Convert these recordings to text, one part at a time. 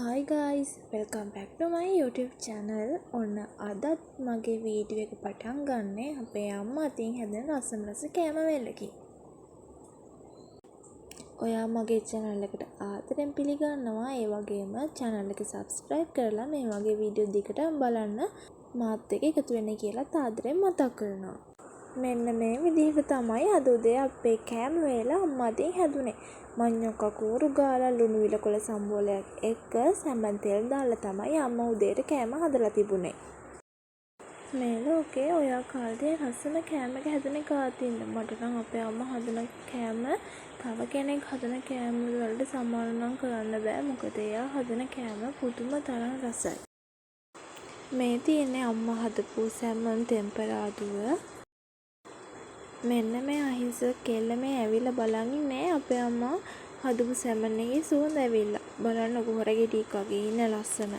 Hi guys, welcome back to my YouTube channel. ඔන්න අදත් මගේ වීඩියෝ එක පටන් ගන්නේ අපේ අම්මා අතින් හැදෙන රසමරස කෑම වේලකින්. ඔයා මගේ channel එකට ආදරෙන් පිළිගන්නවා. ඒ වගේම channel එක subscribe කරලා මේ වගේ වීඩියෝ දිගට බලන්න මාත් එක්ක එකතු වෙන්න කියලා ආදරෙන් මතක් කරනවා. මෙන්න මේ විදිහට තමයි අද උදේ අපේ කෑම වේල අම්මා අතින් හැදුනේ. මඤ්ඤොක්ක කූරු ගාලා ලුණු විලකොළ සම්බෝලයක් එක්ක සැඹන් තෙල් දාලා තමයි අම්මා උදේට කෑම හදලා තිබුණේ. මේ ලෝකේ ඔය කාලේ රසම කෑම එක හැදෙන කාතින්ද මට නම් අපේ අම්මා හදන කෑම තව කෙනෙක් හදන කෑම වලට සමාන කරන්න බෑ. මොකද එයා හදන කෑම පුදුම තරම් රසයි. මේ තියෙන්නේ අම්මා හදපු සැමන් ටෙම්පරාදුව. මෙන්න මේ අහිංසක කෙල්ල මේ ඇවිල්ලා බලන් ඉන්නේ අපේ අම්මා හදපු සැමන් එකේ සුවඳ ඇවිල්ලා. බලන්න කොහොර ගෙඩියක් වගේ ඉන්න ලස්සන.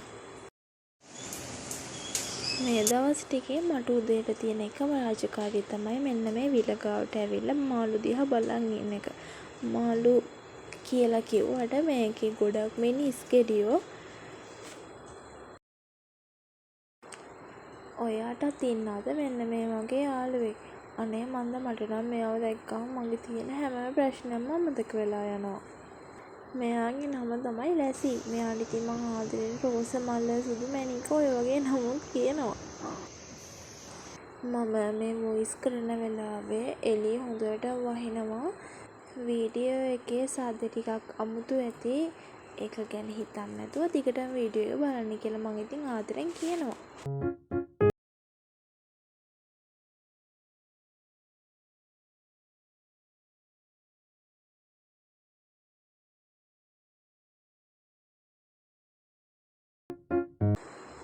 මේ දවස් ටිකේ මට උදේට තියෙන එකම රාජකාරිය තමයි මෙන්න මේ විල ගාවට ඇවිල්ලා මාළු දිහා බලන් ඉන්න එක. මාළු කියලා කිව්වට මේකේ ගොඩක් මිනිස් ගෙඩියෝ. ඔයාටත් ඉන්නවද මෙන්න මේ වගේ යාළුවෙක්? අනේ මන්ද මට නම් මෙයාව දැක්කම මගේ තියෙන හැම ප්‍රශ්නයක්ම අමතක වෙලා යනවා. මෙයාගේ නම තමයි ලැසි. මෙයාට ඉතින් මං ආදරෙන් රෝස මල්ල සුදු මැණික ඔය වගේ නමුත් කියනවා. මම මේ වොයිස් කරන වෙලාවේ එළිය හොඳට වහිනවා. වීඩියෝ එකේ සද්ද ටිකක් අමුතු ඇති. ඒක ගැන හිතන්න නැතුව දිගටම වීඩියෝ එක බලන්න කියලා මං ඉතින් ආදරෙන් කියනවා.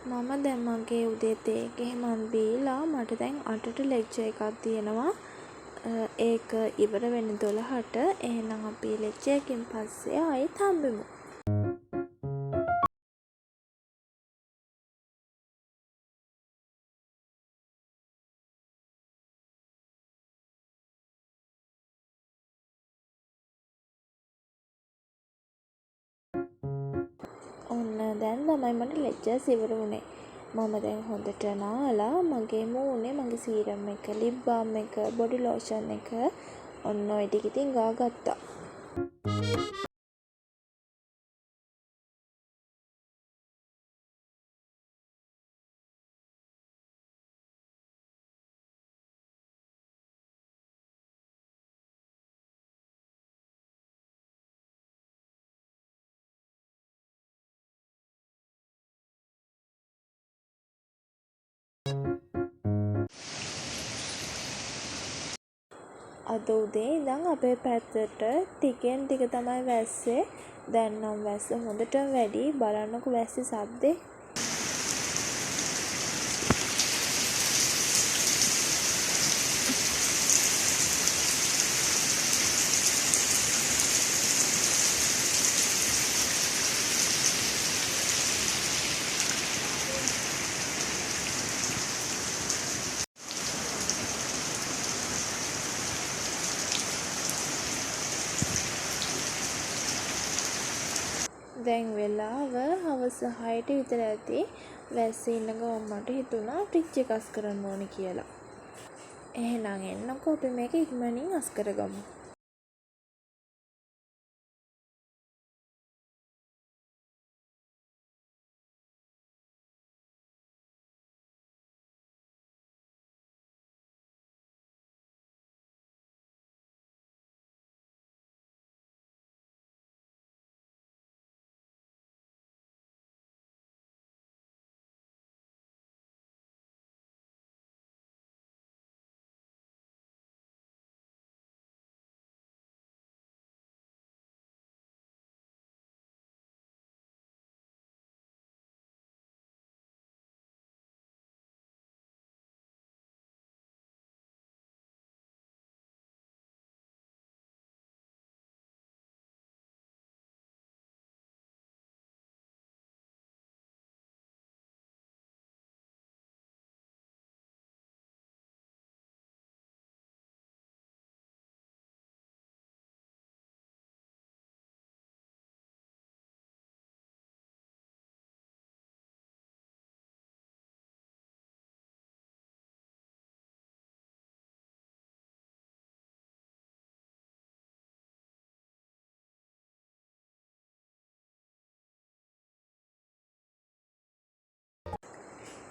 මම දැන් මගේ උදේ තේ එක එහෙම බීලා මට දැන් 8ට ලෙක්චර් එකක් තියෙනවා. ඒක ඉවර වෙන්නේ 12ට. එහෙනම් අපි ලෙක්චර් එකකින් පස්සේ ආයෙත් හම්බෙමු. ඔන්න දැන් තමයි මට ලෙක්චර්ස් ඉවර වුණේ. මම දැන් හොඳට නාලා මගේ මූණේ මගේ සීරම් එක, ලිප් බාම් එක, බොඩි ලෝෂන් එක ඔන්න ඔය ටික ඉතින් ගාගත්තා. අද උදේ ඉඳන් අපේ පැත්තට ටිකෙන් ටික තමයි වැස්සේ. දැන් නම් වැස්ස හොඳටම වැඩි. බලන්නකෝ වැස්සේ සද්දේ. දැන් වෙලාව හවස 6ට විතර ඇති. වැස්සේ ඉන්න ගමන් මට හිතුණා ෆ්‍රිජ් එක අස් කරන්න ඕනේ කියලා. එහෙනම් එන්නකෝ අපි මේක ඉක්මනින් අස් කරගමු.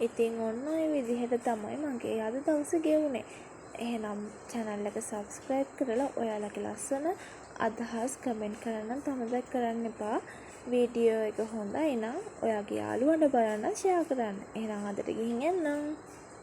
ඉතින් ඔන්න ඔය විදිහට තමයි මගේ අද දවස ගෙවුනේ. එහෙනම් channel එක subscribe කරලා ඔයාලගේ ලස්සන අදහස් කමෙන්ට් කරන්න අමතක කරන්න එපා. වීඩියෝ එක හොඳයි නම් ඔයාගේ යාළුවන්ට බලන්න share කරන්න. එහෙනම් අදට ගිහින් එන්නම්.